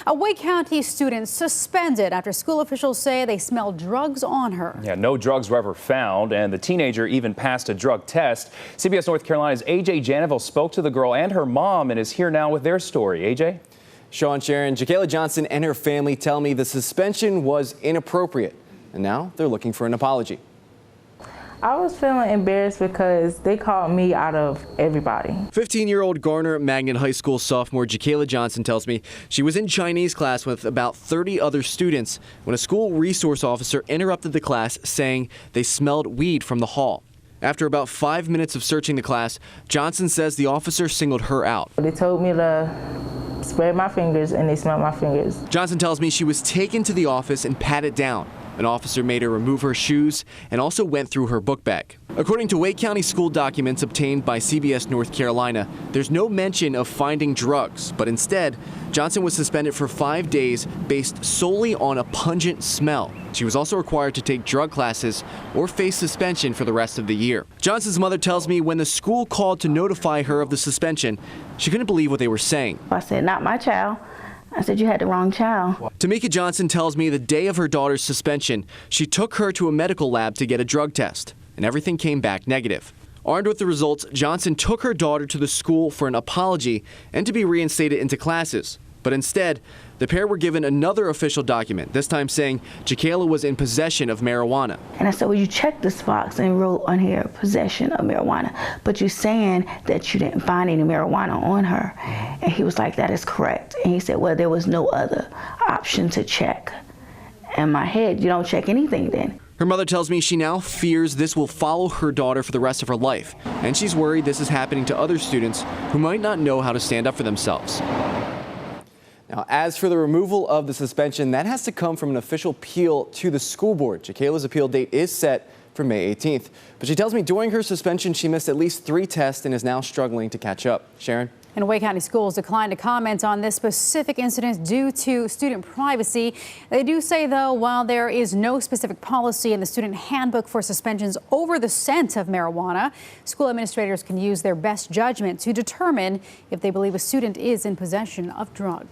A Wake County student suspended after school officials say they smelled drugs on her. Yeah, no drugs were ever found, and the teenager even passed a drug test. CBS North Carolina's AJ Janeville spoke to the girl and her mom and is here now with their story. AJ? Sean, Sharon, Jacayla Johnson and her family tell me the suspension was inappropriate, and now they're looking for an apology. I was feeling embarrassed because they called me out of everybody. 15-year-old Garner Magnet High School sophomore Jacayla Johnson tells me she was in Chinese class with about 30 other students when a school resource officer interrupted the class saying they smelled weed from the hall. After about 5 minutes of searching the class, Johnson says the officer singled her out. They told me to spread my fingers and they smelled my fingers. Johnson tells me she was taken to the office and patted down. An officer made her remove her shoes and also went through her book bag. According to Wake County school documents obtained by CBS North Carolina, there's no mention of finding drugs, but instead, Johnson was suspended for 5 days based solely on a pungent smell. She was also required to take drug classes or face suspension for the rest of the year. Johnson's mother tells me when the school called to notify her of the suspension, she couldn't believe what they were saying. I said, "Not my child." I said, "You had the wrong child." Tamika Johnson tells me the day of her daughter's suspension, she took her to a medical lab to get a drug test, and everything came back negative. Armed with the results, Johnson took her daughter to the school for an apology and to be reinstated into classes. But instead, the pair were given another official document, this time saying Jacayla was in possession of marijuana. And I said, "Well, you checked this box and wrote on here possession of marijuana, but you're saying that you didn't find any marijuana on her." And he was like, "That is correct." And he said, "Well, there was no other option to check." In my head, you don't check anything then. Her mother tells me she now fears this will follow her daughter for the rest of her life, and she's worried this is happening to other students who might not know how to stand up for themselves. Now, as for the removal of the suspension, that has to come from an official appeal to the school board. Jacayla's appeal date is set for May 18th. But she tells me during her suspension, she missed at least 3 tests and is now struggling to catch up. Sharon? And Wake County Schools declined to comment on this specific incident due to student privacy. They do say, though, while there is no specific policy in the student handbook for suspensions over the scent of marijuana, school administrators can use their best judgment to determine if they believe a student is in possession of drugs.